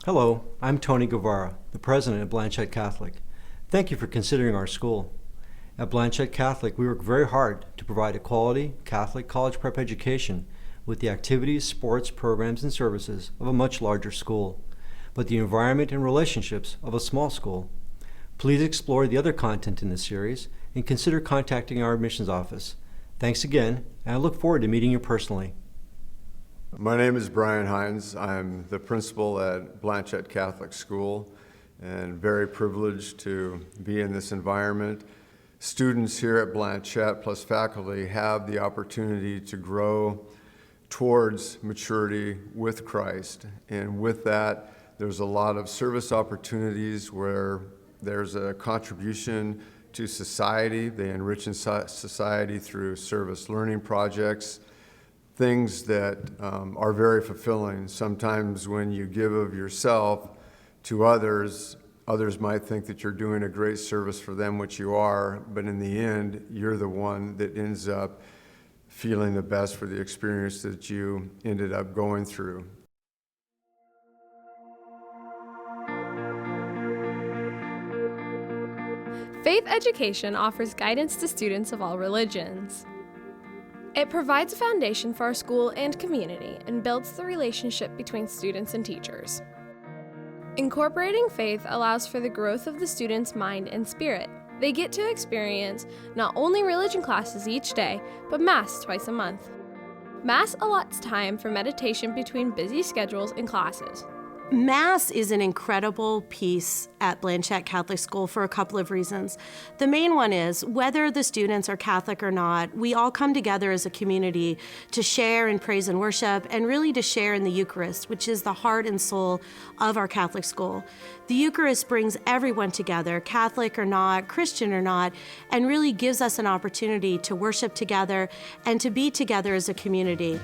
Hello, I'm Tony Guevara, the president of Blanchette Catholic. Thank you for considering our school. At Blanchette Catholic, we work very hard to provide a quality Catholic college prep education with the activities, sports, programs, and services of a much larger school, but the environment and relationships of a small school. Please explore the other content in this series and consider contacting our admissions office. Thanks again, and I look forward to meeting you personally. My name is Brian Hines. I'm the principal at Blanchette Catholic School and very privileged to be in this environment. Students here at Blanchette plus faculty have the opportunity to grow towards maturity with Christ. And with that, there's a lot of service opportunities where there's a contribution to society. They enrich society through service learning projects, things that are very fulfilling. Sometimes when you give of yourself to others, others might think that you're doing a great service for them, which you are, but in the end, you're the one that ends up feeling the best for the experience that you ended up going through. Faith education offers guidance to students of all religions. It provides a foundation for our school and community and builds the relationship between students and teachers. Incorporating faith allows for the growth of the students' mind and spirit. They get to experience not only religion classes each day, but Mass twice a month. Mass allots time for meditation between busy schedules and classes. Mass is an incredible piece at Blanchette Catholic School for a couple of reasons. The main one is, whether the students are Catholic or not, we all come together as a community to share in praise and worship, and really to share in the Eucharist, which is the heart and soul of our Catholic school. The Eucharist brings everyone together, Catholic or not, Christian or not, and really gives us an opportunity to worship together and to be together as a community.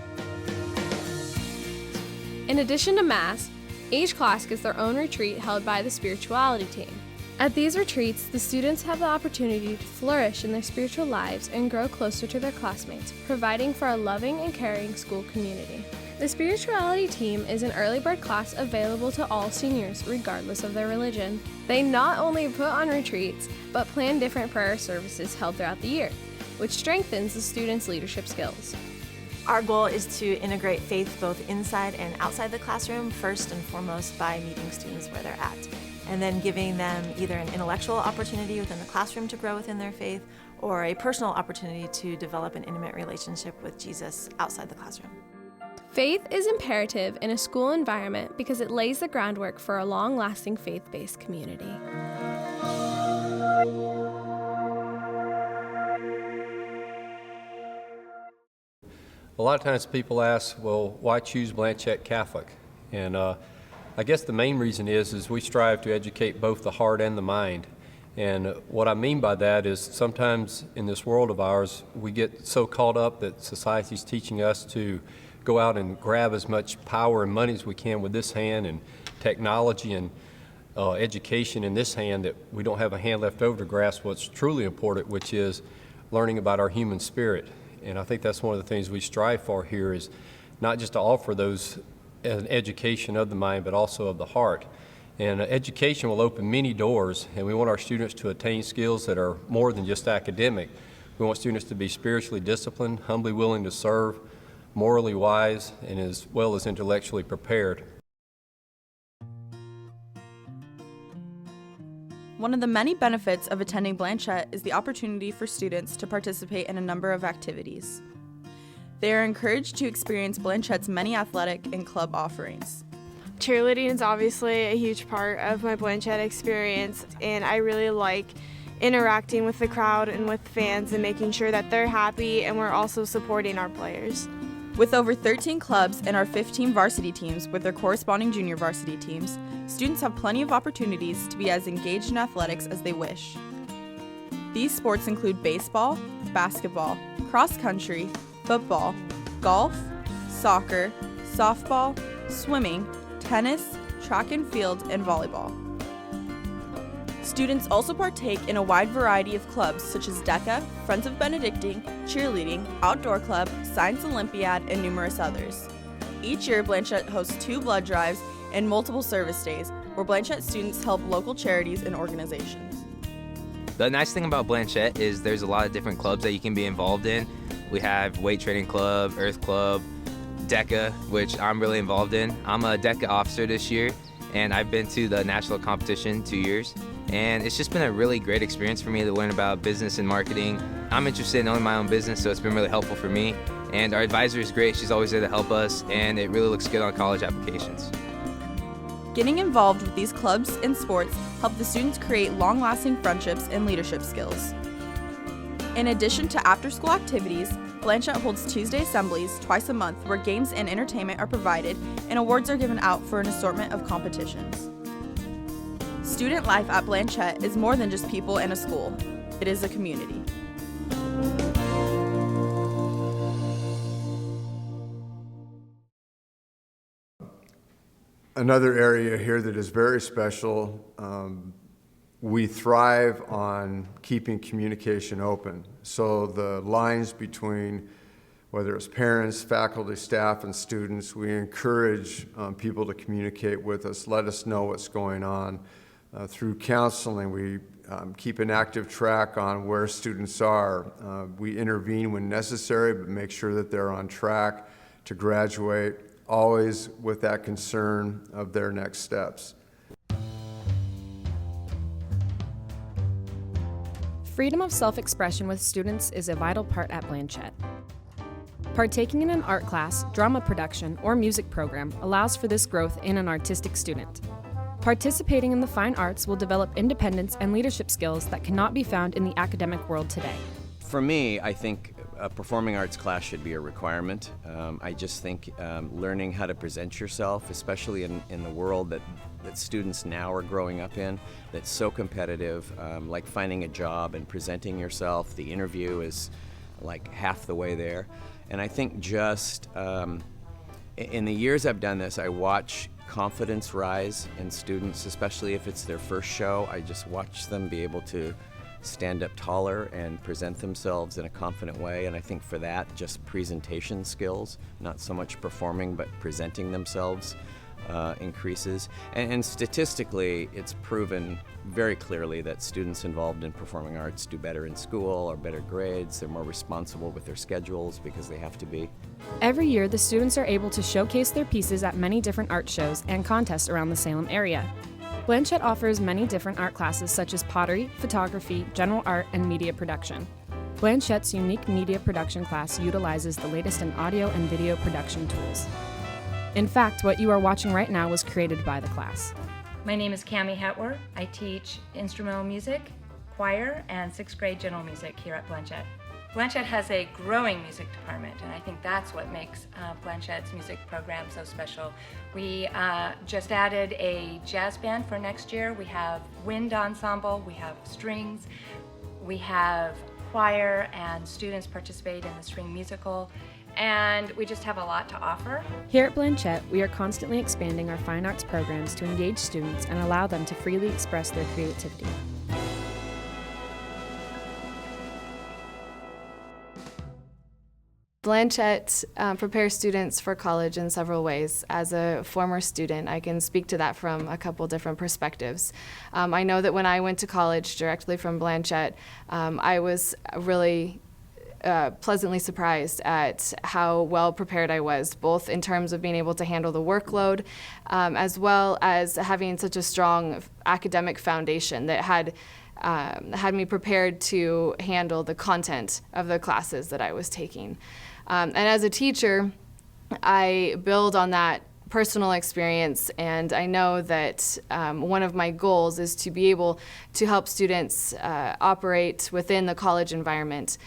In addition to Mass, each class gets their own retreat held by the spirituality team. At these retreats, the students have the opportunity to flourish in their spiritual lives and grow closer to their classmates, providing for a loving and caring school community. The spirituality team is an early bird class available to all seniors, regardless of their religion. They not only put on retreats, but plan different prayer services held throughout the year, which strengthens the students' leadership skills. Our goal is to integrate faith both inside and outside the classroom, first and foremost by meeting students where they're at, and then giving them either an intellectual opportunity within the classroom to grow within their faith, or a personal opportunity to develop an intimate relationship with Jesus outside the classroom. Faith is imperative in a school environment because it lays the groundwork for a long-lasting faith-based community. A lot of times people ask, well, why choose Blanchette Catholic? And I guess the main reason is we strive to educate both the heart and the mind. And what I mean by that is sometimes in this world of ours, we get so caught up that society's teaching us to go out and grab as much power and money as we can with this hand, and technology and education in this hand, that we don't have a hand left over to grasp what's truly important, which is learning about our human spirit. And I think that's one of the things we strive for here, is not just to offer those an education of the mind, but also of the heart. And education will open many doors, and we want our students to attain skills that are more than just academic. We want students to be spiritually disciplined, humbly willing to serve, morally wise, and as well as intellectually prepared. One of the many benefits of attending Blanchette is the opportunity for students to participate in a number of activities. They are encouraged to experience Blanchette's many athletic and club offerings. Cheerleading is obviously a huge part of my Blanchette experience, and I really like interacting with the crowd and with fans and making sure that they're happy, and we're also supporting our players. With over 13 clubs and our 15 varsity teams with their corresponding junior varsity teams, students have plenty of opportunities to be as engaged in athletics as they wish. These sports include baseball, basketball, cross country, football, golf, soccer, softball, swimming, tennis, track and field, and volleyball. Students also partake in a wide variety of clubs such as DECA, Friends of Benedictine, cheerleading, outdoor club, science olympiad, and numerous others. Each year, Blanchette hosts 2 blood drives and multiple service days, where Blanchette students help local charities and organizations. The nice thing about Blanchette is there's a lot of different clubs that you can be involved in. We have Weight Training Club, Earth Club, DECA, which I'm really involved in. I'm a DECA officer this year, and I've been to the national competition 2 years. And it's just been a really great experience for me to learn about business and marketing. I'm interested in owning my own business, so it's been really helpful for me. And our advisor is great. She's always there to help us, and it really looks good on college applications. Getting involved with these clubs and sports help the students create long-lasting friendships and leadership skills. In addition to after-school activities, Blanchette holds Tuesday assemblies twice a month where games and entertainment are provided and awards are given out for an assortment of competitions. Student life at Blanchette is more than just people in a school. It is a community. Another area here that is very special, we thrive on keeping communication open. So the lines between whether it's parents, faculty, staff, and students, we encourage people to communicate with us, let us know what's going on. Through counseling, we keep an active track on where students are. We intervene when necessary, but make sure that they're on track to graduate, always with that concern of their next steps. Freedom of self-expression with students is a vital part at Blanchette. Partaking in an art class, drama production, or music program allows for this growth in an artistic student. Participating in the fine arts will develop independence and leadership skills that cannot be found in the academic world today. For me, I think a performing arts class should be a requirement. I just think learning how to present yourself, especially in the world that students now are growing up in, that's so competitive, like finding a job and presenting yourself. The interview is like half the way there. And I think just in the years I've done this, I watch confidence rise in students, especially if it's their first show. I just watch them be able to stand up taller and present themselves in a confident way, and I think for that, just presentation skills, not so much performing, but presenting themselves increases. And statistically, it's proven very clearly that students involved in performing arts do better in school, or better grades, they're more responsible with their schedules because they have to be. Every year, the students are able to showcase their pieces at many different art shows and contests around the Salem area. Blanchette offers many different art classes such as pottery, photography, general art, and media production. Blanchette's unique media production class utilizes the latest in audio and video production tools. In fact, what you are watching right now was created by the class. My name is Cami Hetwer. I teach instrumental music, choir, and 6th grade general music here at Blanchette. Blanchette has a growing music department, and I think that's what makes Blanchette's music program so special. We just added a jazz band for next year. We have wind ensemble, we have strings, we have choir, and students participate in the string musical, and we just have a lot to offer. Here at Blanchette, we are constantly expanding our fine arts programs to engage students and allow them to freely express their creativity. Blanchette prepares students for college in several ways. As a former student, I can speak to that from a couple different perspectives. I know that when I went to college directly from Blanchette, I was really pleasantly surprised at how well prepared I was, both in terms of being able to handle the workload, as well as having such a strong academic foundation that had me prepared to handle the content of the classes that I was taking. And as a teacher, I build on that personal experience, and I know that one of my goals is to be able to help students operate within the college environment.